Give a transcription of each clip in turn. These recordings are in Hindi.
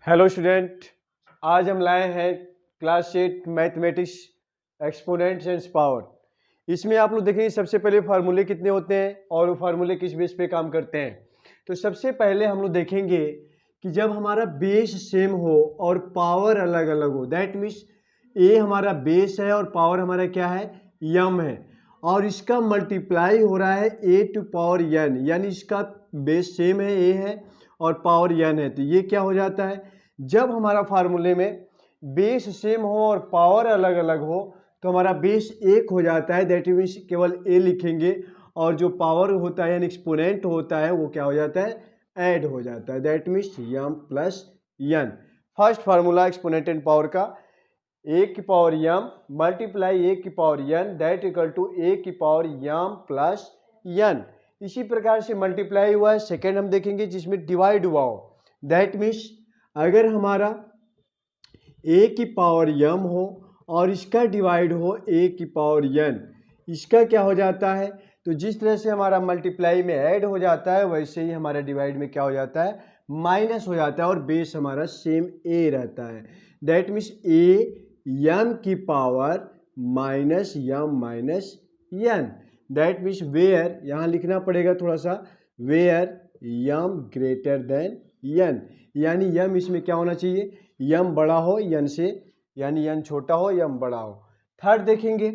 हेलो स्टूडेंट, आज हम लाए हैं class 8 mathematics exponents and power. इसमें आप लोग देखेंगे सबसे पहले फार्मूले कितने होते हैं और वो फार्मूले किस बेस पे काम करते हैं। तो सबसे पहले हम लोग देखेंगे कि जब हमारा बेस सेम हो और पावर अलग अलग हो, दैट मीन्स ए हमारा बेस है और पावर हमारा क्या है, यम है, और इसका मल्टीप्लाई हो रहा है ए टू पावर एन, यानी इसका बेस सेम है, ए है और पावर एन है। तो ये क्या हो जाता है, जब हमारा फार्मूले में बेस सेम हो और पावर अलग अलग हो तो हमारा बेस एक हो जाता है, दैट मीन्स केवल ए लिखेंगे और जो पावर होता है यानी एक्सपोनेंट होता है वो क्या हो जाता है, ऐड हो जाता है, that means m plus n. First formula exponent and power का, ए की पावर यम मल्टीप्लाई ए की power n that equal to a की पावर यम प्लस एन। इसी प्रकार से मल्टीप्लाई हुआ है। सेकेंड हम देखेंगे जिसमें डिवाइड हुआ हो, दैट मीन्स अगर हमारा ए की पावर यम हो और इसका डिवाइड हो ए की पावर एन, इसका क्या हो जाता है, तो जिस तरह से हमारा मल्टीप्लाई में ऐड हो जाता है वैसे ही हमारा डिवाइड में क्या हो जाता है, माइनस हो जाता है और बेस हमारा सेम ए रहता है। दैट मीन्स ए यम की power minus m minus n, that means where, यहाँ लिखना पड़ेगा थोड़ा सा, where m greater than n, यानी यम इसमें क्या होना चाहिए, यम बड़ा हो एन से, यानी एन छोटा हो यम बड़ा हो। थर्ड देखेंगे,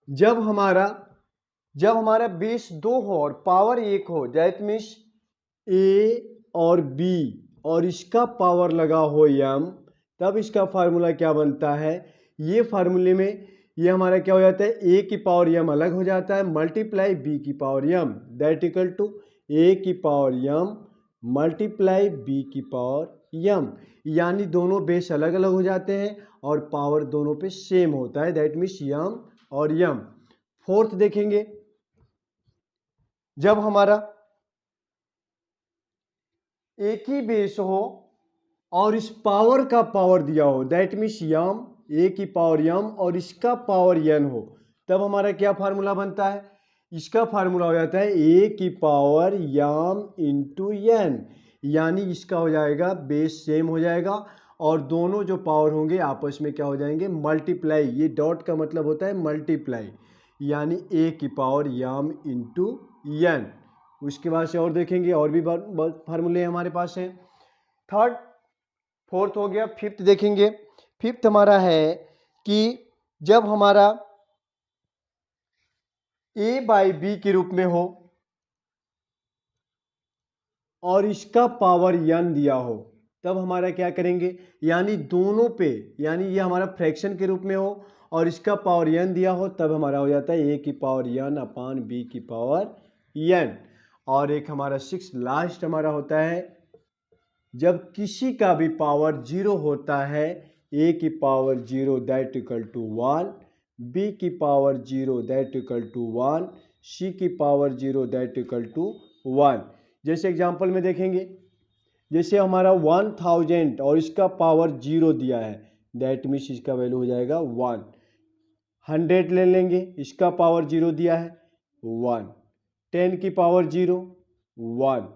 जब हमारा बेस 2 हो और पावर 1 हो, दैट मीन्स ए और बी और इसका पावर लगा हो यम, तब इसका फार्मूला क्या बनता है, ये फार्मूले में ये हमारा क्या हो जाता है, ए की पावर यम अलग हो जाता है मल्टीप्लाई बी की power m that equal to a की पावर यम मल्टीप्लाई बी की पावर यम, यानी दोनों बेस अलग अलग हो जाते हैं और पावर दोनों पे सेम होता है, दैट मीन्स यम और यम। फोर्थ देखेंगे, जब हमारा एक ही बेस हो और इस पावर का पावर दिया हो, दैट मीन्स यम, ए की पावर यम और इसका पावर एन हो, तब हमारा क्या फार्मूला बनता है, इसका फार्मूला हो जाता है ए की पावर यम इंटू एन, यानी इसका हो जाएगा बेस सेम हो जाएगा और दोनों जो पावर होंगे आपस में क्या हो जाएंगे, मल्टीप्लाई, ये डॉट का मतलब होता है मल्टीप्लाई, यानी ए की पावर यम इंटू एन। उसके बाद से और देखेंगे, और भी फार्मूले हमारे पास हैं। थर्ड फोर्थ हो गया, फिफ्थ देखेंगे। फिफ्थ हमारा है कि जब हमारा ए बाई बी के रूप में हो और इसका पावर एन दिया हो, तब हमारा क्या करेंगे, यानी दोनों पे, यानी ये हमारा फ्रैक्शन के रूप में हो और इसका पावर एन दिया हो, तब हमारा हो जाता है ए की पावर एन अपान बी की पावर एन। और एक हमारा सिक्स लास्ट हमारा होता है, जब किसी का भी पावर जीरो होता है, ए की power zero that equal to 1, B की power zero that equal to 1, C की power zero that equal to 1। जैसे एग्जांपल में देखेंगे, जैसे हमारा 1000 और इसका पावर जीरो दिया है, दैट मीन्स इसका वैल्यू हो जाएगा 1। 100 ले लेंगे, इसका पावर जीरो दिया है 1, 10 की पावर जीरो 1,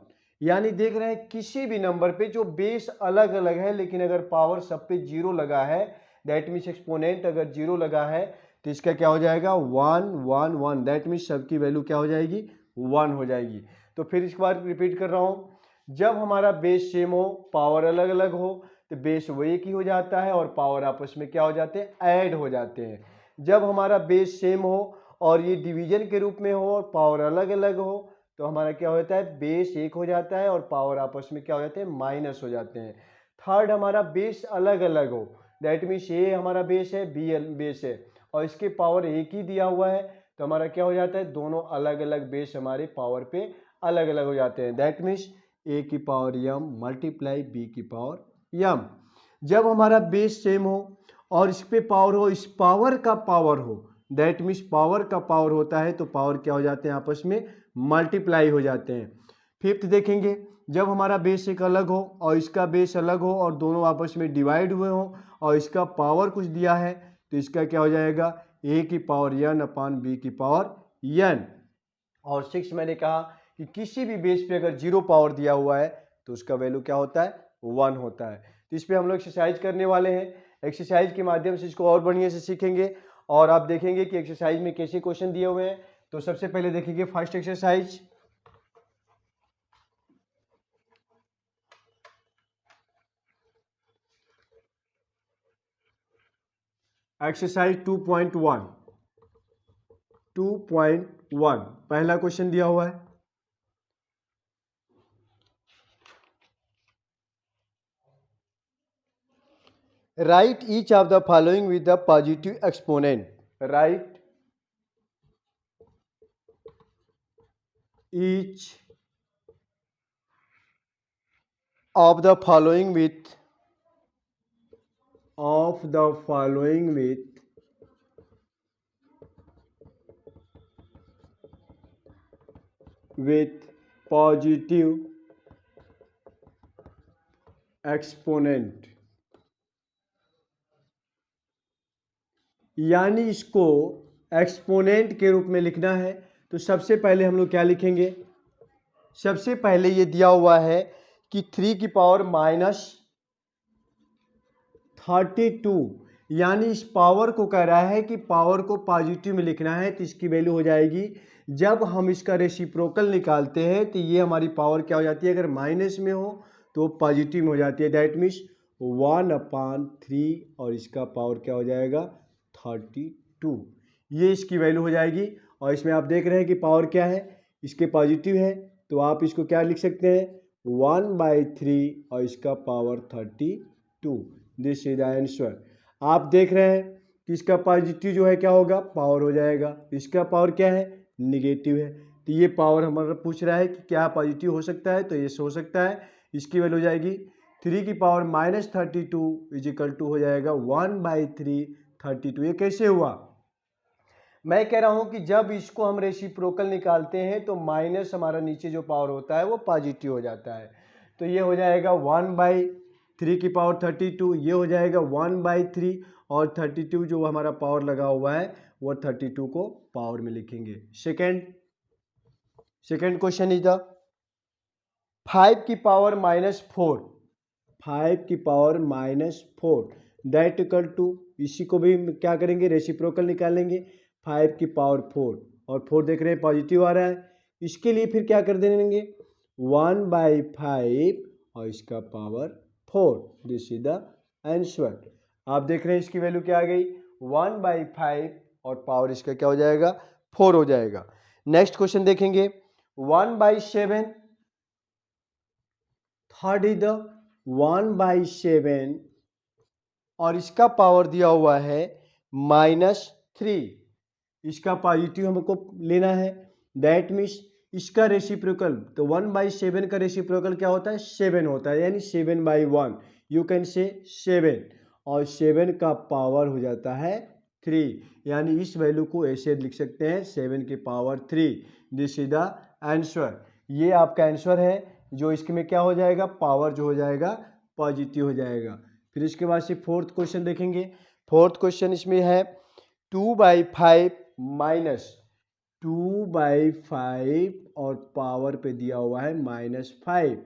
यानी देख रहे हैं किसी भी नंबर पे जो बेस अलग अलग है लेकिन अगर पावर सब पे जीरो लगा है, दैट मीन्स एक्सपोनेंट अगर जीरो लगा है तो इसका क्या हो जाएगा 1 1 1, दैट मीन्स सबकी वैल्यू क्या हो जाएगी 1 हो जाएगी। तो फिर इसके बाद रिपीट कर रहा हूँ, जब हमारा बेस सेम हो पावर अलग अलग हो तो बेस वो एक ही हो जाता है और पावर आपस में क्या हो जाते हैं, ऐड हो जाते हैं। जब हमारा बेस सेम हो और ये डिवीजन के रूप में हो और पावर अलग अलग हो तो हमारा क्या होता है, बेस एक हो जाता है और पावर आपस में क्या हो जाते हैं, माइनस हो जाते हैं। थर्ड हमारा बेस अलग अलग हो, दैट मीन्स ए हमारा बेस है, बी बेस है और इसके पावर एक ही दिया हुआ है, तो हमारा क्या हो जाता है, दोनों अलग अलग बेस हमारे पावर पे अलग अलग हो जाते हैं, दैट मीन्स ए की पावर यम मल्टीप्लाई बी की पावर यम। जब हमारा बेस सेम हो और इस पे पावर हो, इस पावर का पावर हो, दैट मीन्स पावर का पावर होता है तो पावर क्या हो जाते हैं, आपस में मल्टीप्लाई हो जाते हैं। फिफ्थ देखेंगे, जब हमारा बेस एक अलग हो और इसका बेस अलग हो और दोनों आपस में डिवाइड हुए हो और इसका पावर कुछ दिया है तो इसका क्या हो जाएगा, ए की पावर एन अपान बी की पावर एन। और सिक्स मैंने कहा कि किसी भी बेस पे अगर जीरो पावर दिया हुआ है तो उसका वैल्यू क्या होता है, 1 होता है। तो इस पर हम लोग एक्सरसाइज करने वाले हैं। एक्सरसाइज के माध्यम से इसको और बढ़िया से सीखेंगे और आप देखेंगे कि एक्सरसाइज में कैसे क्वेश्चन दिए हुए हैं। तो सबसे पहले देखेंगे फर्स्ट एक्सरसाइज। एक्सरसाइज 2.1 पहला क्वेश्चन दिया हुआ है। Right each of the following with the positive exponent. Right each of the following with positive exponent. यानी इसको एक्सपोनेंट के रूप में लिखना है। तो सबसे पहले हम लोग क्या लिखेंगे, सबसे पहले ये दिया हुआ है कि 3 की पावर -32, यानी इस पावर को कह रहा है कि पावर को पॉजिटिव में लिखना है। तो इसकी वैल्यू हो जाएगी, जब हम इसका रेसिप्रोकल निकालते हैं तो ये हमारी पावर क्या हो जाती है, अगर माइनस में हो तो पॉजिटिव में हो जाती है। दैट मीन्स 1/3 और इसका पावर क्या हो जाएगा 32। ये इसकी वैल्यू हो जाएगी। और इसमें आप देख रहे हैं कि पावर क्या है, इसके पॉजिटिव है, तो आप इसको क्या लिख सकते हैं 1/3 और इसका power 32। This is the answer. आप देख रहे हैं कि इसका पॉजिटिव जो है क्या होगा, पावर हो जाएगा। इसका पावर क्या है, निगेटिव है। तो ये पावर हमारा पूछ रहा है कि क्या पॉजिटिव हो सकता है, तो ये हो सकता है। इसकी वैल्यू हो जाएगी 3 की पावर -32 इज इक्वल टू हो जाएगा 1/3 32। ये कैसे हुआ, मैं कह रहा हूं कि जब इसको हम रेसिप्रोकल निकालते हैं तो माइनस हमारा नीचे जो पावर होता है वो पॉजिटिव हो जाता है। तो ये हो जाएगा 1/3 की पावर 32, ये हो जाएगा 1/3 और 32 जो हमारा पावर लगा हुआ है वो 32 को पावर में लिखेंगे। सेकेंड क्वेश्चन इज द 5 की पावर -4, 5 की पावर -4 दैट इक्वल टू, इसी को भी क्या करेंगे रेसिप्रोकल निकालेंगे। 5 की पावर 4 और 4 देख रहे हैं पॉजिटिव आ रहा है। इसके लिए फिर क्या कर देंगे 1/5 और इसका power 4। This is the answer. आप देख रहे हैं इसकी वैल्यू क्या आ गई 1/5 और पावर इसका क्या हो जाएगा 4 हो जाएगा। नेक्स्ट क्वेश्चन देखेंगे 1/7। थर्ड इज द 1/7 और इसका पावर दिया हुआ है -3। इसका पॉजिटिव हमको लेना है। दैट मीन्स इसका रेसिप्रोकल, तो 1/7 का रेसिप्रोकल क्या होता है 7 होता है, यानी 7/1 यू कैन से 7 और 7 का पावर हो जाता है 3, यानी इस वैल्यू को ऐसे लिख सकते हैं 7 की power 3। This is the answer. ये आपका आंसर है, जो इसमें क्या हो जाएगा पावर जो हो जाएगा पॉजिटिव हो जाएगा। फिर इसके बाद से फोर्थ क्वेश्चन देखेंगे। फोर्थ क्वेश्चन इसमें है 2/5 -2/5 और पावर पे दिया हुआ है -5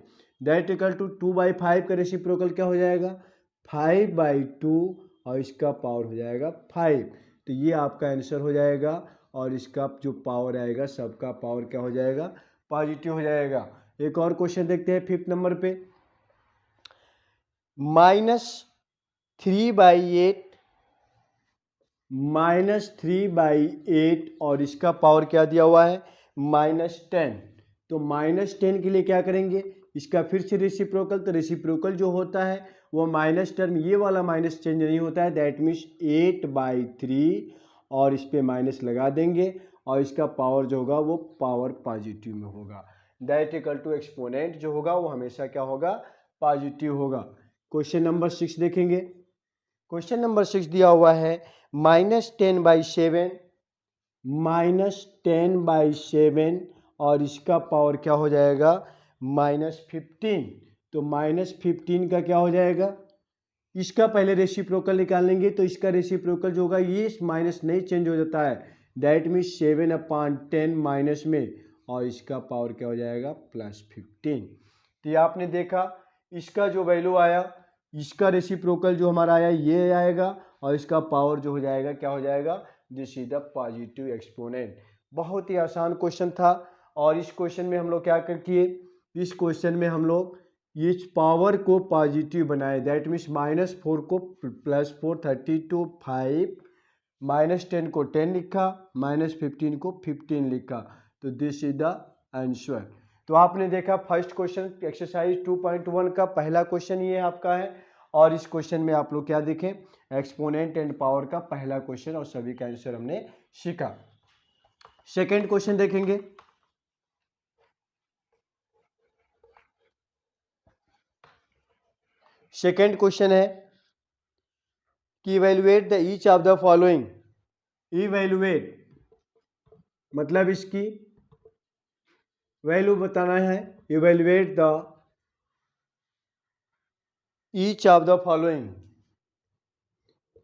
दैट इक्वल टू 2/5 का रेसिप्रोकल क्या हो जाएगा 5/2 और इसका पावर हो जाएगा 5। तो ये आपका आंसर हो जाएगा और इसका जो पावर आएगा सबका पावर क्या हो जाएगा पॉजिटिव हो जाएगा। एक और क्वेश्चन देखते हैं 5th नंबर पे -3/8 और इसका पावर क्या दिया हुआ है -10। तो -10 के लिए क्या करेंगे, इसका फिर से रेसिप्रोकल, तो रेसिप्रोकल जो होता है वो माइनस टर्म, ये वाला माइनस चेंज नहीं होता है। दैट मीन्स 8/3 और इस पे माइनस लगा देंगे और इसका पावर जो होगा वो पावर पॉजिटिव में होगा। दैट इक्वल टू एक्सपोनेंट जो होगा वो हमेशा क्या होगा पॉजिटिव होगा। क्वेश्चन नंबर 6 देखेंगे। क्वेश्चन नंबर 6 दिया हुआ है -10/7 और इसका पावर क्या हो जाएगा -15। तो -15 का क्या हो जाएगा, इसका पहले रेसिप्रोकल निकालेंगे तो इसका रेसिप्रोकल जो होगा ये माइनस नहीं चेंज हो जाता है। दैट मीन्स 7/10 माइनस में और इसका पावर क्या हो जाएगा +15। तो ये आपने देखा इसका जो वैल्यू आया, इसका रेसिप्रोकल जो हमारा आया ये आएगा, और इसका पावर जो हो जाएगा क्या हो जाएगा, this is the positive exponent. बहुत ही आसान क्वेश्चन था। और इस क्वेश्चन में हम लोग क्या कर किए, इस क्वेश्चन में हम लोग इस पावर को पॉजिटिव बनाए, दैट मीन्स -4 को +4, 32, 5, -10 को 10 लिखा, -15 को 15 लिखा। तो दिस इज द आंसर। तो आपने देखा फर्स्ट क्वेश्चन एक्सरसाइज 2.1 का पहला क्वेश्चन ये आपका है। और इस क्वेश्चन में आप लोग क्या देखें, एक्सपोनेंट एंड पावर का पहला क्वेश्चन, और सभी का आंसर हमने सीखा। सेकेंड क्वेश्चन देखेंगे। सेकेंड क्वेश्चन है कि evaluate the each of the following. Evaluate मतलब इसकी वैल्यू बताना है। Evaluate the each of the following,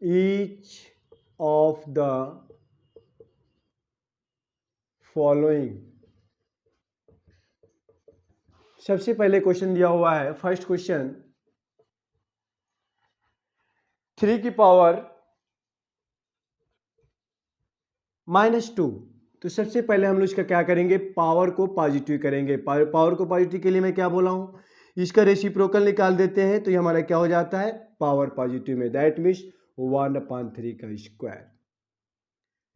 each of the following. सबसे पहले क्वेश्चन दिया हुआ है, फर्स्ट क्वेश्चन 3 की पावर -2। तो सबसे पहले हम लोग इसका क्या करेंगे, पावर को पॉजिटिव करेंगे। पावर को पॉजिटिव के लिए मैं क्या बोला हूं, इसका रेसिप्रोकल निकाल देते हैं, तो ये हमारा क्या हो जाता है, पावर पॉजिटिव में, दैट मीन्स 1/3 का स्क्वायर,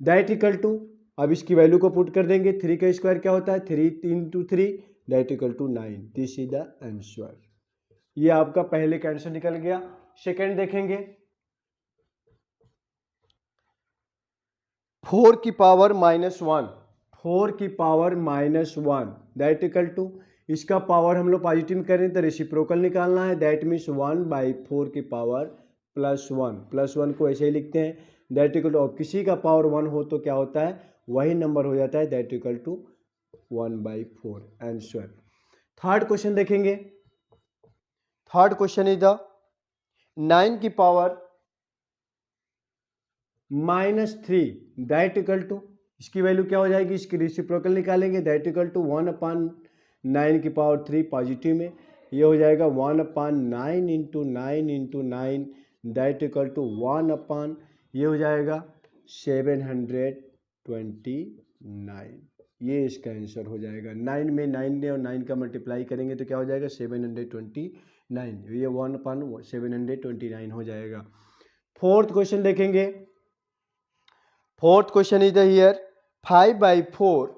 दैट इक्वल टू, अब इसकी वैल्यू को पुट कर देंगे, 3 का स्क्वायर क्या होता है, 3 × 3 that equal to 9। This is the answer. ये आपका पहले का आंसर निकल गया। सेकेंड देखेंगे, 4 की पावर -1, 4 की पावर -1 दैट इक्वल टू, इसका पावर हम लोग पॉजिटिव करें तो रेसिप्रोकल निकालना है, दैट मीन्स 1/4 की पावर +1, +1 को ऐसे ही लिखते हैं, दैट इक्वल टू, अब किसी का पावर 1 हो तो क्या होता है, वही नंबर हो जाता है, that equal to 1/4 answer. Third question देखेंगे। थर्ड क्वेश्चन इज द 9 की पावर -3 दैट इक्वल टू, इसकी वैल्यू क्या हो जाएगी, इसकी रेसिप्रोकल निकालेंगे, दैट इक्वल टू 1/9 की पावर 3 पॉजिटिव में, ये हो जाएगा 1/9 × 9 × 9 दैट इक्वल टू 1/, ये हो जाएगा 729। ये इसका आंसर हो जाएगा। 9 में 9 और 9 का मल्टीप्लाई करेंगे तो क्या हो जाएगा, 729, ये 1/729 हो जाएगा। फोर्थ क्वेश्चन देखेंगे। Fourth question is the here 5/4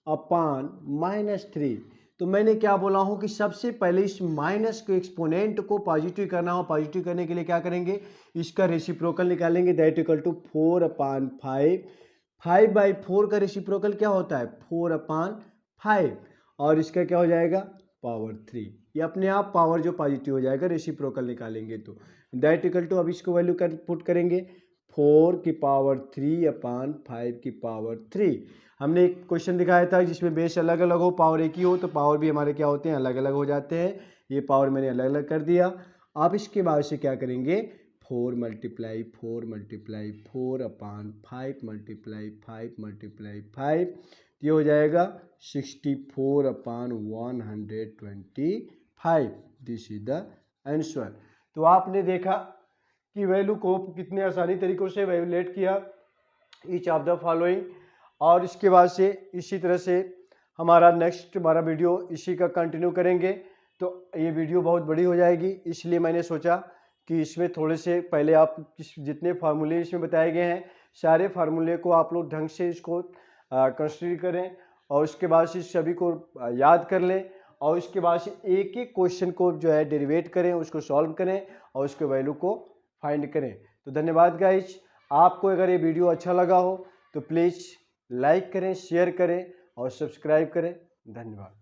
upon -3। तो मैंने क्या बोला हूं कि सबसे पहले इस माइनस के एक्सपोनेंट को पॉजिटिव करना हो, पॉजिटिव करने के लिए क्या करेंगे, इसका रेसिप्रोकल निकालेंगे, दैट इक्वल टू 4/5। 5/4 का रेसिप्रोकल क्या होता है, 4/5, और इसका क्या हो जाएगा, पावर 3। ये अपने आप पावर जो पॉजिटिव हो जाएगा रेसिप्रोकल निकालेंगे तो, दैट इक्वल टू, अब इसको वैल्यू पुट करेंगे, 4 की पावर 3/5 की पावर 3। हमने एक क्वेश्चन दिखाया था जिसमें बेस अलग अलग हो, पावर एक ही हो, तो पावर भी हमारे क्या होते हैं, अलग अलग हो जाते हैं। ये पावर मैंने अलग अलग कर दिया। अब इसके बाद से क्या करेंगे, 4 × 4 × 4/5 × 5 ये हो जाएगा 64/125। This is the answer. तो आपने देखा कि वैल्यू को कितने आसानी तरीकों से वैल्यूलेट किया, ईच ऑफ द फॉलोइंग। और इसके बाद से इसी तरह से हमारा नेक्स्ट वीडियो इसी का कंटिन्यू करेंगे। तो ये वीडियो बहुत बड़ी हो जाएगी, इसलिए मैंने सोचा कि इसमें थोड़े से पहले आप जितने फार्मूले इसमें बताए गए हैं, सारे फार्मूले को आप लोग ढंग से इसको कंसिडर करें, और उसके बाद से सभी को याद कर लें, और उसके बाद से एक एक क्वेश्चन को जो है डेरिवेट करें, उसको सॉल्व करें, और उसके वैल्यू को फाइंड करें। तो धन्यवाद गाइज। आपको अगर ये वीडियो अच्छा लगा हो तो प्लीज़ लाइक करें, शेयर करें और सब्सक्राइब करें। धन्यवाद।